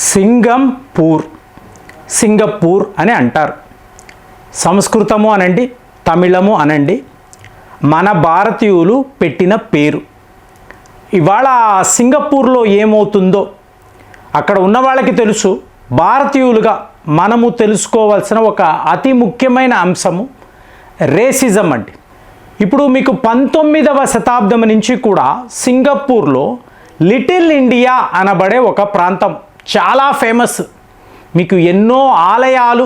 సింగంపూర్ Singapore అని అంటారు. సంస్కృతము అనండి, తమిళము అనండి, మన భారతీయులు పెట్టిన పేరు. ఇవాళ సింగపూర్లో ఏమవుతుందో అక్కడ ఉన్న వాళ్ళకి తెలుసు. భారతీయులుగా మనము తెలుసుకోవాల్సిన ఒక అతి ముఖ్యమైన అంశము రేసిజం అండి. ఇప్పుడు మీకు 19వ శతాబ్దం నుంచి కూడా సింగపూర్లో లిటిల్ ఇండియా అనబడే ఒక ప్రాంతం చాలా ఫేమస్. మీకు ఎన్నో ఆలయాలు,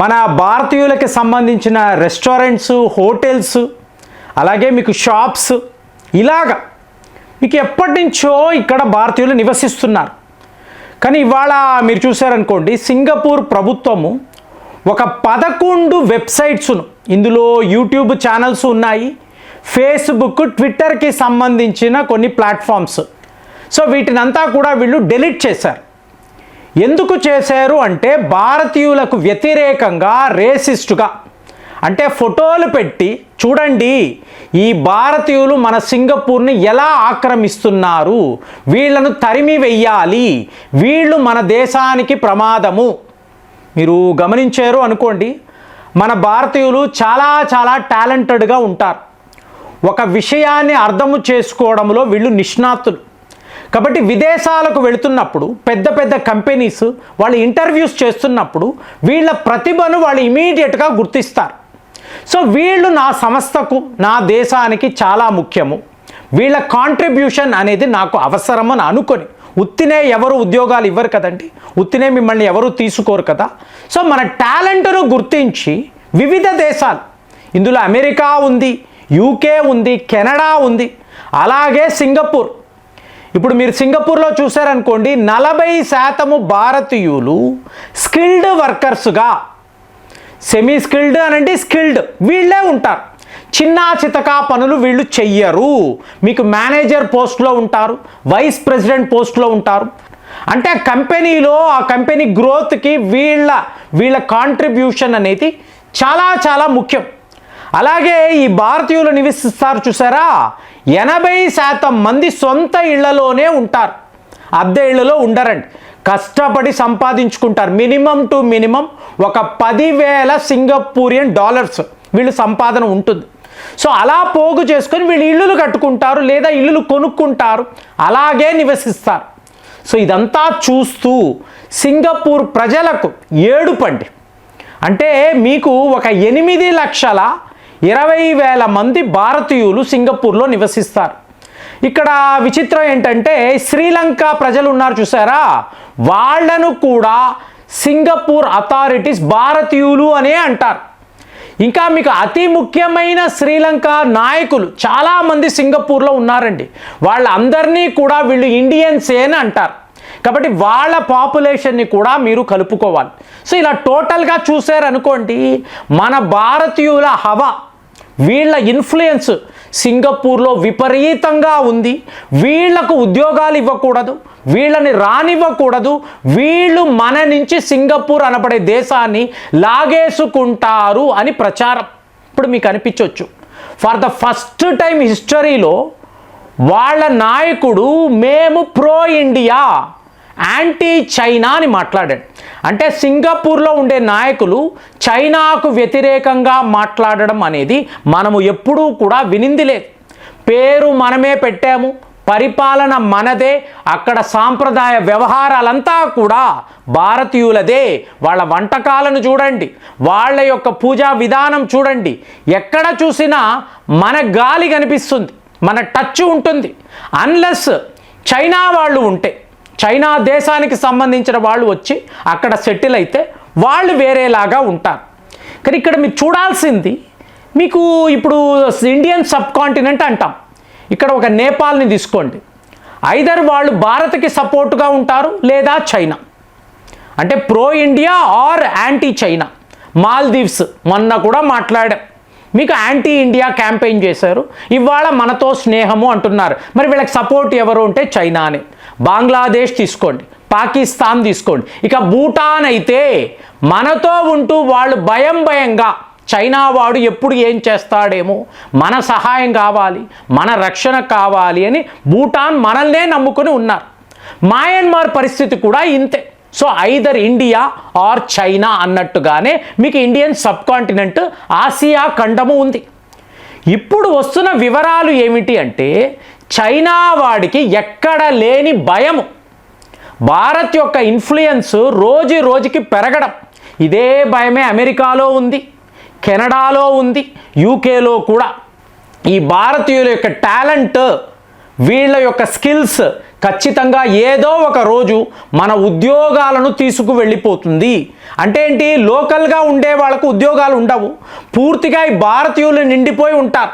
మన భారతీయులకి సంబంధించిన రెస్టారెంట్స్, హోటల్స్, అలాగే మీకు షాప్స్, ఇలాగా మీకు ఎప్పటి నుంచో ఇక్కడ భారతీయులు నివసిస్తున్నారు. కానీ ఇవాళ మీరు చూసారనుకోండి, సింగపూర్ ప్రభుత్వము ఒక 11 వెబ్సైట్స్ను, ఇందులో యూట్యూబ్ ఛానల్స్ ఉన్నాయి, ఫేస్బుక్, ట్విట్టర్కి సంబంధించిన కొన్ని ప్లాట్ఫామ్స్. సో వీటినంతా కూడా వీళ్ళు డెలీట్ చేశారు. ఎందుకు చేశారు అంటే భారతీయులకు వ్యతిరేకంగా, రేసిస్టుగా, అంటే ఫోటోలు పెట్టి చూడండి ఈ భారతీయులు మన సింగపూర్ని ఎలా ఆక్రమిస్తున్నారు, వీళ్ళను తరిమి వెయ్యాలి, వీళ్ళు మన దేశానికి ప్రమాదము. మీరు గమనించారు అనుకోండి, మన భారతీయులు చాలా చాలా టాలెంటెడ్గా ఉంటారు. ఒక విషయాన్ని అర్థము చేసుకోవడంలో వీళ్ళు నిష్ణాతులు. కాబట్టి విదేశాలకు వెళుతున్నప్పుడు పెద్ద పెద్ద కంపెనీస్ వాళ్ళు ఇంటర్వ్యూస్ చేస్తున్నప్పుడు వీళ్ళ ప్రతిభను వాళ్ళు ఇమీడియట్గా గుర్తిస్తారు. సో వీళ్ళు నా సంస్థకు, నా దేశానికి చాలా ముఖ్యము, వీళ్ళ కాంట్రిబ్యూషన్ అనేది నాకు అవసరమని అనుకొని, ఉత్తినే ఎవరు ఉద్యోగాలు ఇవ్వరు కదండి, ఉత్తినే మిమ్మల్ని ఎవరు తీసుకోరు కదా. సో మన టాలెంట్ను గుర్తించి వివిధ దేశాలు, ఇందులో అమెరికా ఉంది, యూకే ఉంది, కెనడా ఉంది, అలాగే సింగపూర్. ఇప్పుడు మీరు సింగపూర్లో చూసారనుకోండి, 40% భారతీయులు స్కిల్డ్ వర్కర్స్గా, సెమీ స్కిల్డ్ అనండి, స్కిల్డ్ వీళ్ళే ఉంటారు. చిన్న చితకా పనులు వీళ్ళు చెయ్యరు. మీకు మేనేజర్ పోస్ట్లో ఉంటారు, వైస్ ప్రెసిడెంట్ పోస్ట్లో ఉంటారు. అంటే కంపెనీలో ఆ కంపెనీ గ్రోత్కి వీళ్ళ కాంట్రిబ్యూషన్ అనేది చాలా చాలా ముఖ్యం. అలాగే ఈ భారతీయులు నివసిస్తారు చూసారా, 80% మంది సొంత ఇళ్లలోనే ఉంటారు, అద్దె ఇళ్లలో ఉండరండి. కష్టపడి సంపాదించుకుంటారు. మినిమం టు మినిమం ఒక 10,000 సింగపూరియన్ డాలర్స్ వీళ్ళు సంపాదన ఉంటుంది. సో అలా పోగు చేసుకొని వీళ్ళు ఇల్లులు కట్టుకుంటారు, లేదా ఇల్లులు కొనుక్కుంటారు, అలాగే నివసిస్తారు. సో ఇదంతా చూస్తూ సింగపూర్ ప్రజలకు ఏడుపండి. అంటే మీకు ఒక 8,20,000 మంది భారతీయులు సింగపూర్లో నివసిస్తారు. ఇక్కడ విచిత్రం ఏంటంటే శ్రీలంక ప్రజలు ఉన్నారు చూసారా, వాళ్ళను కూడా సింగపూర్ అథారిటీస్ భారతీయులు అనే అంటారు. ఇంకా మీకు అతి ముఖ్యమైన శ్రీలంక నాయకులు చాలామంది సింగపూర్లో ఉన్నారండి. వాళ్ళందరినీ కూడా వీళ్ళు ఇండియన్సే అని అంటారు. కాబట్టి వాళ్ళ పాపులేషన్ని కూడా మీరు కలుపుకోవాలి. సో ఇలా టోటల్గా చూసారనుకోండి, మన భారతీయుల హవా, వీళ్ళ ఇన్ఫ్లుయెన్స్ సింగపూర్లో విపరీతంగా ఉంది. వీళ్లకు ఉద్యోగాలు ఇవ్వకూడదు, వీళ్ళని రానివ్వకూడదు, వీళ్ళు మన నుంచి సింగపూర్ అనబడే దేశాన్ని లాగేసుకుంటారు అని ప్రచారం ఇప్పుడు మీకు అనిపించవచ్చు. ఫర్ ద ఫస్ట్ టైం హిస్టరీలో వాళ్ళ నాయకుడు మేము ప్రో ఇండియా, యాంటీ చైనా అని మాట్లాడాడు. అంటే సింగపూర్లో ఉండే నాయకులు చైనాకు వ్యతిరేకంగా మాట్లాడడం అనేది మనము ఎప్పుడూ కూడా వినింది లేదు. పేరు మనమే పెట్టాము, పరిపాలన మనదే, అక్కడ సాంప్రదాయ వ్యవహారాలంతా కూడా భారతీయులదే. వాళ్ళ వంటకాలను చూడండి, వాళ్ళ యొక్క పూజా విధానం చూడండి, ఎక్కడ చూసినా మన గాలి కనిపిస్తుంది, మన టచ్ ఉంటుంది. అన్లెస్ చైనా వాళ్ళు ఉంటే, చైనా దేశానికి సంబంధించిన వాళ్ళు వచ్చి అక్కడ సెటిల్ అయితే వాళ్ళు వేరేలాగా ఉంటారు. కానీ ఇక్కడ మీరు చూడాల్సింది, మీకు ఇప్పుడు ఇండియన్ సబ్ కాంటినెంట్ అంటాం, ఇక్కడ ఒక నేపాల్ని తీసుకోండి, ఐదర్ వాళ్ళు భారత్కి సపోర్ట్గా ఉంటారు లేదా చైనా, అంటే pro India or anti China. Maldives మొన్న కూడా మాట్లాడాం, మీకు యాంటీ ఇండియా క్యాంపెయిన్ చేశారు, ఇవాళ మనతో స్నేహము అంటున్నారు. మరి వీళ్ళకి సపోర్ట్ ఎవరు అంటే చైనానే. బంగ్లాదేశ్ తీసుకోండి, పాకిస్తాన్ తీసుకోండి, ఇక భూటాన్ అయితే మనతో ఉంటూ వాళ్ళు భయంగా చైనా వాడు ఎప్పుడు ఏం చేస్తాడేమో, మన సహాయం కావాలి, మన రక్షణ కావాలి అని భూటాన్ మనల్నే నమ్ముకొని ఉన్నారు. మయన్మార్ పరిస్థితి కూడా ఇంతే. So either India are China అన్నట్టుగానే మీకు ఇండియన్ సబ్ కాంటినెంట్ ఆసియా ఖండము ఉంది. ఇప్పుడు వస్తున్న వివరాలు ఏమిటి అంటే చైనా వాడికి ఎక్కడ లేని భయము, భారత్ యొక్క ఇన్ఫ్లుయెన్స్ రోజు రోజుకి పెరగడం. ఇదే భయమే అమెరికాలో ఉంది, కెనడాలో ఉంది, యూకేలో కూడా. ఈ భారతీయుల యొక్క టాలెంట్, వీళ్ళ యొక్క స్కిల్స్ ఖచ్చితంగా ఏదో ఒక రోజు మన ఉద్యోగాలను తీసుకువెళ్ళిపోతుంది. అంటే ఏంటి, లోకల్గా ఉండే వాళ్ళకు ఉద్యోగాలు ఉండవు, పూర్తిగా ఈ భారతీయులు నిండిపోయి ఉంటారు.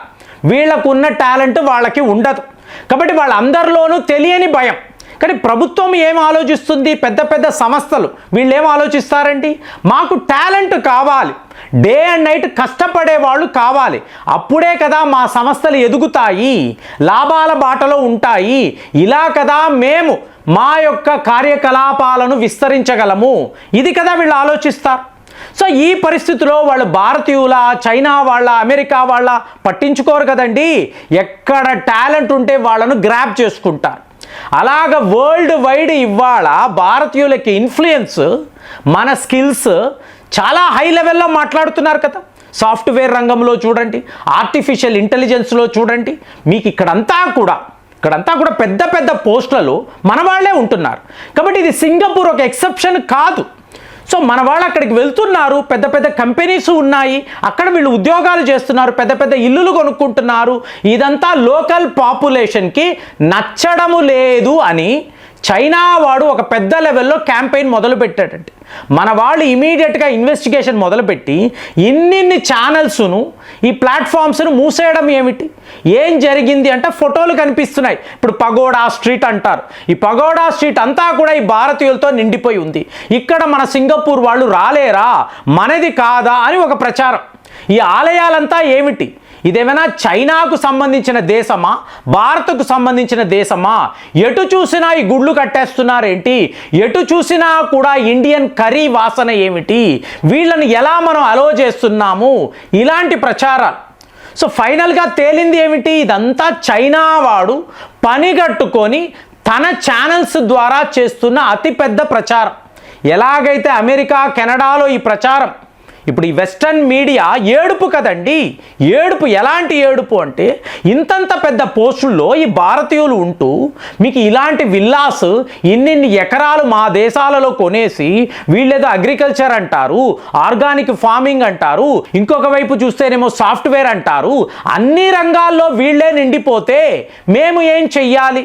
వీళ్ళకు ఉన్న టాలెంట్ వాళ్ళకి ఉండదు. కాబట్టి వాళ్ళందరిలోనూ తెలియని భయం. కానీ ప్రభుత్వం ఏం ఆలోచిస్తుంది, పెద్ద పెద్ద సంస్థలు వీళ్ళు ఏం ఆలోచిస్తారండి, మాకు టాలెంట్ కావాలి, డే అండ్ నైట్ కష్టపడే వాళ్ళు కావాలి, అప్పుడే కదా మా సంస్థలు ఎదుగుతాయి, లాభాల బాటలో ఉంటాయి, ఇలా కదా మేము మా యొక్క కార్యకలాపాలను విస్తరించగలము, ఇది కదా వీళ్ళు ఆలోచిస్తారు. సో ఈ పరిస్థితిలో వాళ్ళు భారతీయుల, చైనా వాళ్ళ, అమెరికా వాళ్ళ పట్టించుకోరు కదండి. ఎక్కడ టాలెంట్ ఉంటే వాళ్ళను గ్రాప్ చేసుకుంటారు. అలాగ వరల్డ్ వైడ్ ఇవాళ భారతీయులకి ఇన్ఫ్లుయెన్స్, మన స్కిల్స్ చాలా హై లెవెల్లో మాట్లాడుతున్నారు కదా. సాఫ్ట్వేర్ రంగంలో చూడండి, ఆర్టిఫిషియల్ ఇంటెలిజెన్స్లో చూడండి, మీకు ఇక్కడంతా కూడా పెద్ద పెద్ద పోస్టులలో మన వాళ్ళే ఉంటున్నారు. కాబట్టి ఇది సింగపూర్ ఒక ఎక్సెప్షన్ కాదు. సో మన వాళ్ళు అక్కడికి వెళ్తున్నారు, పెద్ద పెద్ద కంపెనీస్ ఉన్నాయి, అక్కడ వీళ్ళు ఉద్యోగాలు చేస్తున్నారు, పెద్ద పెద్ద ఇల్లులు కొనుక్కుంటున్నారు. ఇదంతా లోకల్ పాపులేషన్కి నచ్చడము లేదు అని చైనా వాడు ఒక పెద్ద లెవెల్లో క్యాంపెయిన్ మొదలుపెట్టాడంటే మన వాళ్ళు ఇమీడియట్గా ఇన్వెస్టిగేషన్ మొదలుపెట్టి ఇన్నిన్ని ఛానల్స్ను, ఈ ప్లాట్ఫామ్స్ను మూసేయడం ఏమిటి, ఏం జరిగింది అంటే ఫోటోలు కనిపిస్తున్నాయి. ఇప్పుడు పగోడా స్ట్రీట్ అంటారు, ఈ పగోడా స్ట్రీట్ అంతా కూడా ఈ భారతీయులతో నిండిపోయి ఉంది. ఇక్కడ మన సింగపూర్ వాళ్ళు రాలేరా, మనది కాదా అని ఒక ప్రచారం. ఈ ఆలయాలంతా ఏమిటి, ఇదేమైనా చైనాకు సంబంధించిన దేశమా, భారత్కు సంబంధించిన దేశమా? ఎటు చూసినా ఈ గుళ్ళు కట్టేస్తున్నారేంటి, ఎటు చూసినా కూడా ఇండియన్ కర్రీ వాసన ఏమిటి, వీళ్ళని ఎలా మనం అలో చేస్తున్నాము, ఇలాంటి ప్రచారాలు. సో ఫైనల్గా తేలింది ఏమిటి, ఇదంతా చైనా వాడు పనిగట్టుకొని తన ఛానల్స్ ద్వారా చేస్తున్న అతిపెద్ద ప్రచారం. ఎలాగైతే అమెరికా, కెనడాలో ఈ ప్రచారం, ఇప్పుడు ఈ వెస్టర్న్ మీడియా ఏడుపు కదండి. ఏడుపు, ఎలాంటి ఏడుపు అంటే ఇంతంత పెద్ద పోస్టుల్లో ఈ భారతీయులు ఉంటూ మీకు ఇలాంటి విల్లాస్, ఇన్నిన్ని ఎకరాలు మా దేశాలలో కొనేసి వీళ్ళేదో అగ్రికల్చర్ అంటారు, ఆర్గానిక్ ఫార్మింగ్ అంటారు, ఇంకొక వైపు చూస్తేనేమో సాఫ్ట్వేర్ అంటారు, అన్ని రంగాల్లో వీళ్ళే నిండిపోతే మేము ఏం చెయ్యాలి?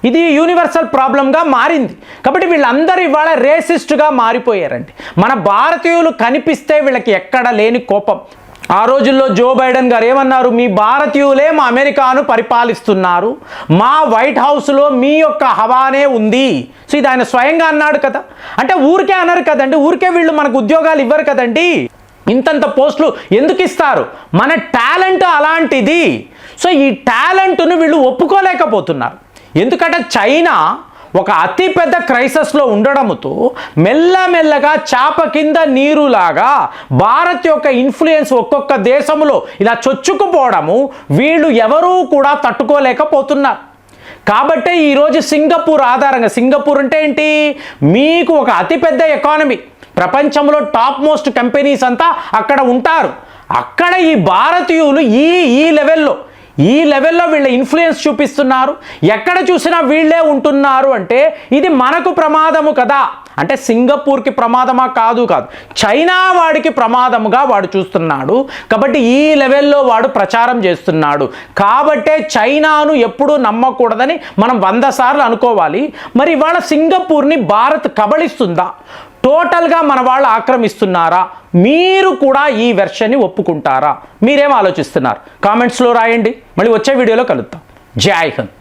ఇది యూనివర్సల్ ప్రాబ్లంగా మారింది. కాబట్టి వీళ్ళందరూ ఇవాళ రేసిస్ట్గా మారిపోయారండి. మన భారతీయులు కనిపిస్తే వీళ్ళకి ఎక్కడ లేని కోపం. ఆ రోజుల్లో జో బైడెన్ గారు ఏమన్నారు, మీ భారతీయులే మా అమెరికాను పరిపాలిస్తున్నారు, మా వైట్ హౌస్లో మీ యొక్క హవానే ఉంది. సో ఇది ఆయన స్వయంగా అన్నాడు కదా. అంటే ఊరికే అన్నారు కదండి, ఊరికే వీళ్ళు మనకు ఉద్యోగాలు ఇవ్వరు కదండి. ఇంతంత పోస్టులు ఎందుకు ఇస్తారు, మన టాలెంట్ అలాంటిది. సో ఈ టాలెంట్ను వీళ్ళు ఒప్పుకోలేకపోతున్నారు. ఎందుకంటే చైనా ఒక అతిపెద్ద క్రైసిస్లో ఉండడంతో మెల్లమెల్లగా చాప కింద నీరులాగా భారత్ యొక్క ఇన్ఫ్లుయెన్స్ ఒక్కొక్క దేశంలో ఇలా చొచ్చుకుపోవడము వీళ్ళు ఎవరూ కూడా తట్టుకోలేకపోతున్నారు. కాబట్టే ఈరోజు సింగపూర్ ఆధారంగా, సింగపూర్ అంటే ఏంటి, మీకు ఒక అతిపెద్ద ఎకానమీ, ప్రపంచంలో టాప్ మోస్ట్ కంపెనీస్ అంతా అక్కడ ఉంటారు. అక్కడ ఈ భారతీయులు ఈ లెవెల్లో వీళ్ళ ఇన్ఫ్లుయెన్స్ చూపిస్తున్నారు, ఎక్కడ చూసినా వీళ్ళే ఉంటున్నారు. అంటే ఇది మనకు ప్రమాదము కదా. అంటే సింగపూర్కి ప్రమాదమా? కాదు, చైనా వాడికి ప్రమాదముగా వాడు చూస్తున్నాడు. కాబట్టి ఈ లెవెల్లో వాడు ప్రచారం చేస్తున్నాడు. కాబట్టే చైనాను ఎప్పుడూ నమ్మకూడదని మనం 100 సార్లు అనుకోవాలి. మరి ఇవాళ సింగపూర్ని భారత్ కబళిస్తుందా, టోటల్గా మన వాళ్ళు ఆక్రమిస్తున్నారా? మీరు కూడా ఈ వెర్షన్ని ఒప్పుకుంటారా? మీరేం ఆలోచిస్తున్నారు? కామెంట్స్లో రాయండి. మళ్ళీ వచ్చే వీడియోలో కలుద్దాం. జై హింద్.